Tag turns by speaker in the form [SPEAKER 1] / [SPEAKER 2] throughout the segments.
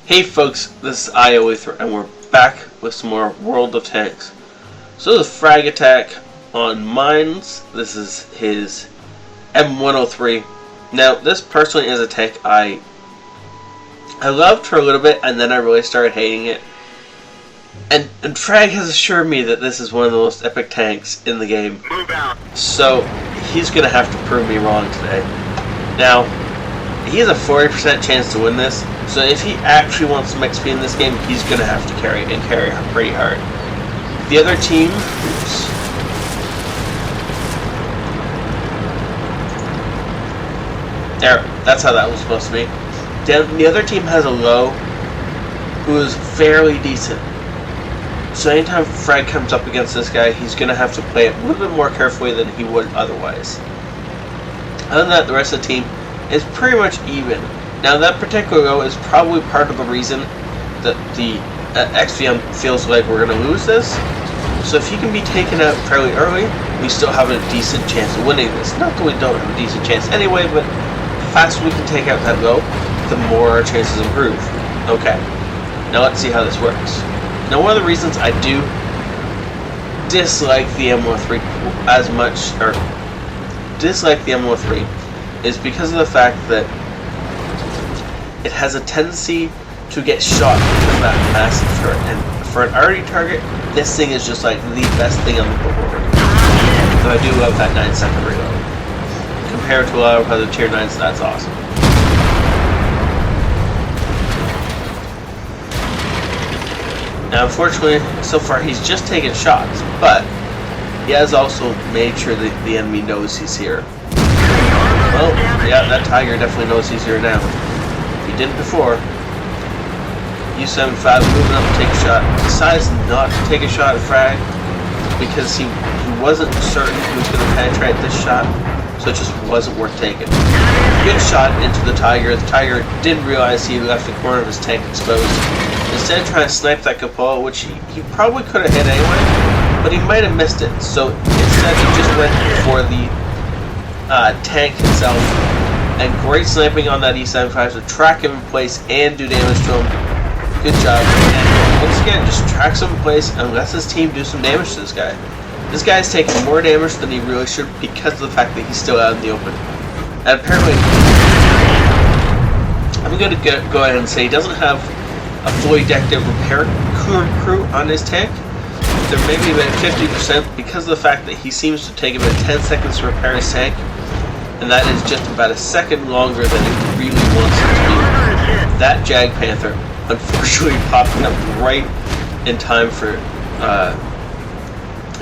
[SPEAKER 1] Hey folks, this is ioethertv and we're back with some more World of Tanks. So this is Frag Attack on mines. This is his M103. Now this personally is a tank I loved for a little bit and then I really started hating it. And Frag has assured me that this is one of the most epic tanks in the game.
[SPEAKER 2] Move out.
[SPEAKER 1] So he's going to have to prove me wrong today. Now, he has a 40% chance to win this, so if he actually wants some XP in this game, he's going to have to carry pretty hard. The other team, oops. There, that's how that was supposed to be. The other team has a low who is fairly decent. So anytime Frag comes up against this guy, he's going to have to play it a little bit more carefully than he would otherwise. Other than that, the rest of the team is pretty much even. Now that particular row is probably part of the reason that the XVM feels like we're going to lose this. So if he can be taken out fairly early, we still have a decent chance of winning this. Not that we don't have a decent chance anyway, but the faster we can take out that row, the more our chances improve. Okay, now let's see how this works. Now one of the reasons I do dislike the M103 as much, or dislike the M103, is because of the fact that it has a tendency to get shot with that massive turret. And for an arty target, this thing is just like the best thing on the board. So I do love that 9-second reload. Compared to a lot of other tier 9s, that's awesome. Now unfortunately, so far he's just taken shots, but he has also made sure that the enemy knows he's here. Well, yeah, that Tiger definitely knows he's here now. If he didn't before. U75 moving up to take a shot. Decides not to take a shot at Frag because he wasn't certain he was going to penetrate this shot, so it just wasn't worth taking. Good shot into the Tiger. The Tiger didn't realize he left the corner of his tank exposed. Instead of trying to snipe that cupola, which he probably could have hit anyway, but he might have missed it. So instead he just went for the tank itself, and great sniping on that E75 to track him in place and do damage to him. Good job. And once again, just tracks him in place and lets his team do some damage to this guy. This guy's taking more damage than he really should because of the fact that he's still out in the open. And apparently, I'm going to go ahead and say he doesn't have a fully decked out repair crew on his tank. There may be about 50% because of the fact that he seems to take about 10 seconds to repair his tank, and that is just about a second longer than he really wants it to be. That Jag Panther unfortunately popping up right in time for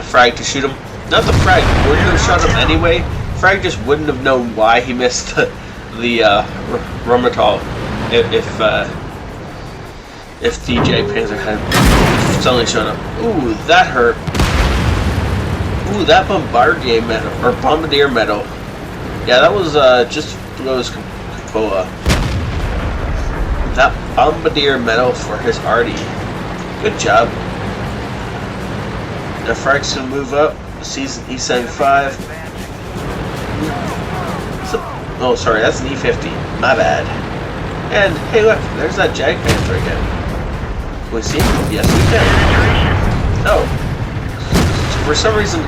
[SPEAKER 1] Frag to shoot him. Not the Frag wouldn't have shot him anyway. Frag just wouldn't have known why he missed the Rumatol if the Jag Panther had suddenly shown up. Ooh, that hurt. Ooh, that Bombardier medal, or Bombardier medal. Yeah, that was just below his cupola. That Bombardier medal for his arty. Good job. Now Frag's gonna move up. Sees an E75. Oh, sorry, that's an E50. My bad. And hey, look, there's that Jag Panther again. Can we see him? Yes, we can. Oh. For some reason,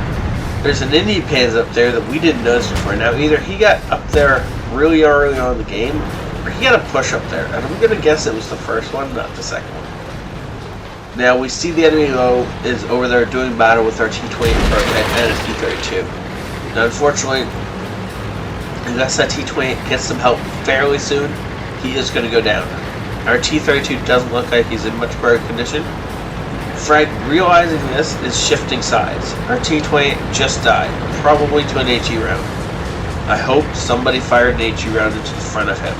[SPEAKER 1] there's an Indian Pans up there that we didn't notice before. Now, either he got up there really early on in the game, or he got a push up there. And I'm going to guess it was the first one, not the second one. Now, we see the enemy low is over there doing battle with our T-20 and his T-32. Now, unfortunately, unless that T-20 gets some help fairly soon, he is going to go down. Our T-32 doesn't look like he's in much better condition. Frag, realizing this, is shifting sides. Our T-20 just died, probably to an HE round. I hope somebody fired an HE round into the front of him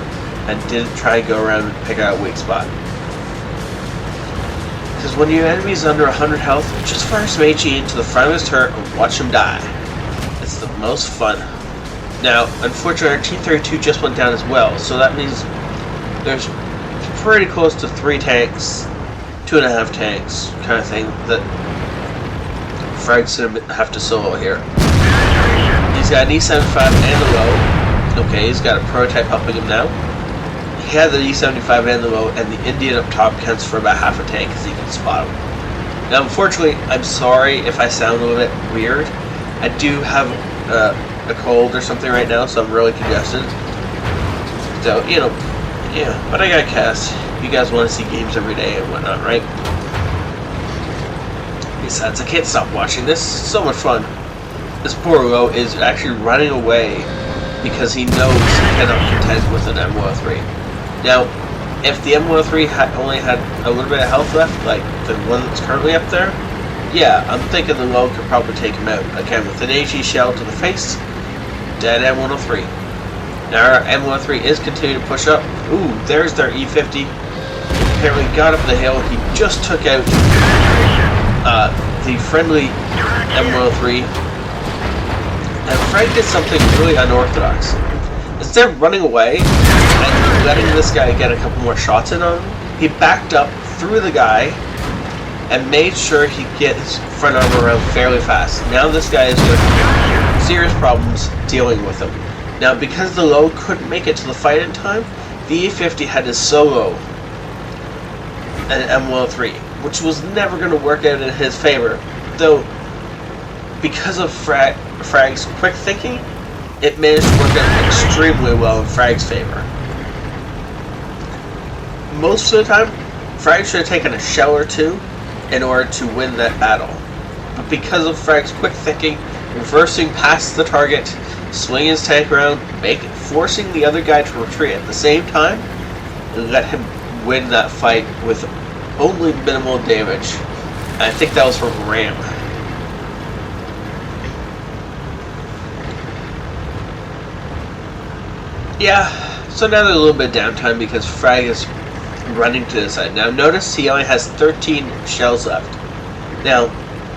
[SPEAKER 1] and didn't try to go around and pick out a weak spot. Because when your enemy's under 100 health, just fire some HE into the front of his turret and watch him die. It's the most fun. Now, unfortunately, our T-32 just went down as well, so that means there's pretty close to 3 tanks, 2.5 tanks, kind of thing, that Frag's going to have to solo here. He's got an E75 and a low. Okay, he's got a prototype helping him now. he had the E75 and the low, and the Indian up top counts for about half a tank because he can spot him. Now, unfortunately, I'm sorry if I sound a little bit weird. I do have a cold or something right now, so I'm really congested. So, you know, yeah, but I got cast. You guys want to see games every day and whatnot, right? Besides, I can't stop watching this. It's so much fun. This poor Low is actually running away because he knows he cannot contend with an M103. Now, if the M103 only had a little bit of health left, like the one that's currently up there, yeah, I'm thinking the Low could probably take him out. Again, with an HE shell to the face, dead M103. Now our M103 is continuing to push up. Ooh, there's their E50. Apparently got up the hill. He just took out the friendly M103. And Frag did something really unorthodox. Instead of running away and letting this guy get a couple more shots in on him, he backed up through the guy and made sure he get his front arm around fairly fast. Now this guy is going to have serious problems dealing with him. Now, because the Low couldn't make it to the fight in time, the E50 had to solo an M103, which was never going to work out in his favor. Though, because of Frag's quick thinking, it managed to work out extremely well in Frag's favor. Most of the time, Frag should have taken a shell or two in order to win that battle. But because of Frag's quick thinking, reversing past the target, swinging his tank around, forcing the other guy to retreat at the same time, and let him win that fight with only minimal damage. And I think that was from Ram. Yeah, so now there's a little bit of downtime because Frag is running to the side. Now notice he only has 13 shells left. Now,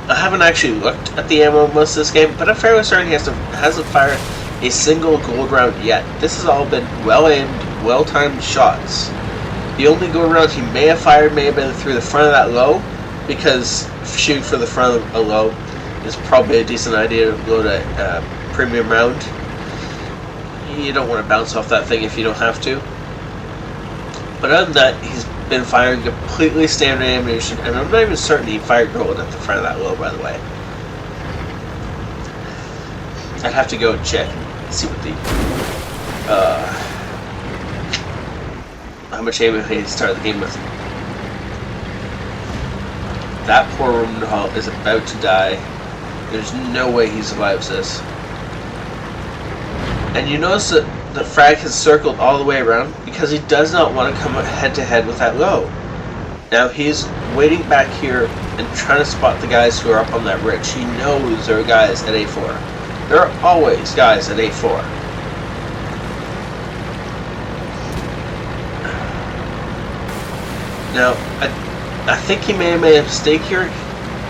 [SPEAKER 1] I haven't actually looked at the ammo most of this game, but I'm fairly certain he hasn't fired a single gold round yet. This has all been well-aimed, well-timed shots. The only gold round he may have fired may have been through the front of that Low, because shooting for the front of a Low is probably a decent idea to load a premium round. You don't want to bounce off that thing if you don't have to. But other than that, he's been firing completely standard ammunition, and I'm not even certain he fired gold at the front of that Low, by the way. I'd have to go and check and see what the how much ammo he started the game with. That poor Rumenthal is about to die. There's no way he survives this. And you notice that Frag has circled all the way around because he does not want to come head to head with that Low. Now he's waiting back here and trying to spot the guys who are up on that ridge. He knows there are guys at A4. There are always guys at A4. Now, I think he may have made a mistake here.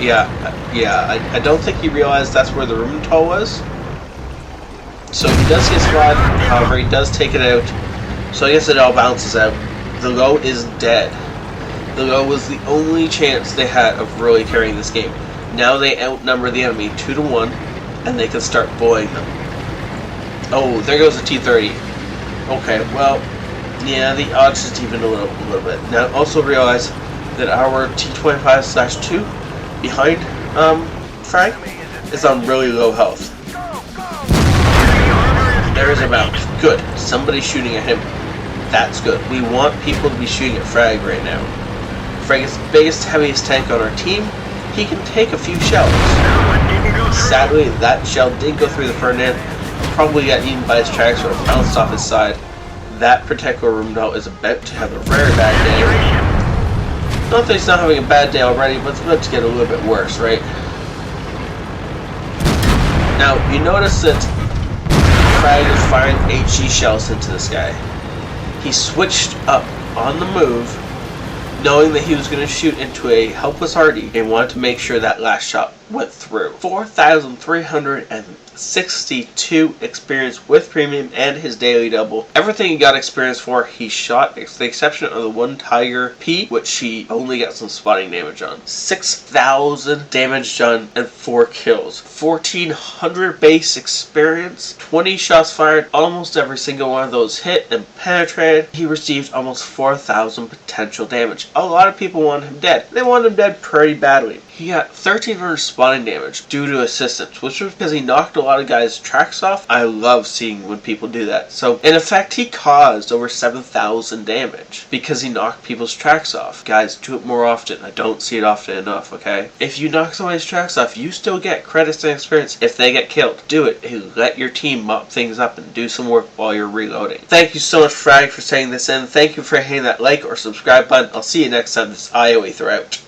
[SPEAKER 1] Yeah, I don't think he realized that's where the Rumenthal was. So he does get spotted, however, he does take it out. So I guess it all bounces out. The Low is dead. The Low was the only chance they had of really carrying this game. Now they outnumber the enemy 2-1, and they can start bullying them. Oh, there goes the T-30. Okay, well, yeah, the odds just even a little bit. Now, also realize that our T-25/2 behind Frag is on really low health. There is a bounce. Good. Somebody's shooting at him. That's good. We want people to be shooting at Frag right now. Frag is the biggest, heaviest tank on our team. He can take a few shells. Sadly, that shell did go through the Ferdinand. Probably got eaten by his tracks or bounced off his side. That particular Rumenthal is about to have a very bad day. Not that he's not having a bad day already, but it's about to get a little bit worse, right? Now, you notice that Frag is firing HE shells into this guy. He switched up on the move, knowing that he was going to shoot into a helpless Hardy, and wanted to make sure that last shot went through. 4,362 experience with premium and his daily double. Everything he got experience for, he shot, with the exception of the one Tiger P, which he only got some spotting damage on. 6,000 damage done and 4 kills. 1,400 base experience, 20 shots fired, almost every single one of those hit and penetrated. He received almost 4,000 potential damage. A lot of people want him dead. They want him dead pretty badly. He got 1,300 spotting damage due to assistance, which was because he knocked a lot of guys' tracks off. I love seeing when people do that. So, in effect, he caused over 7,000 damage because he knocked people's tracks off. Guys, do it more often. I don't see it often enough, okay? If you knock somebody's tracks off, you still get credits and experience if they get killed. Do it. Let your team mop things up and do some work while you're reloading. Thank you so much, Frag, for sending this in. Thank you for hitting that like or subscribe button. I'll see you next time. This is ioether out.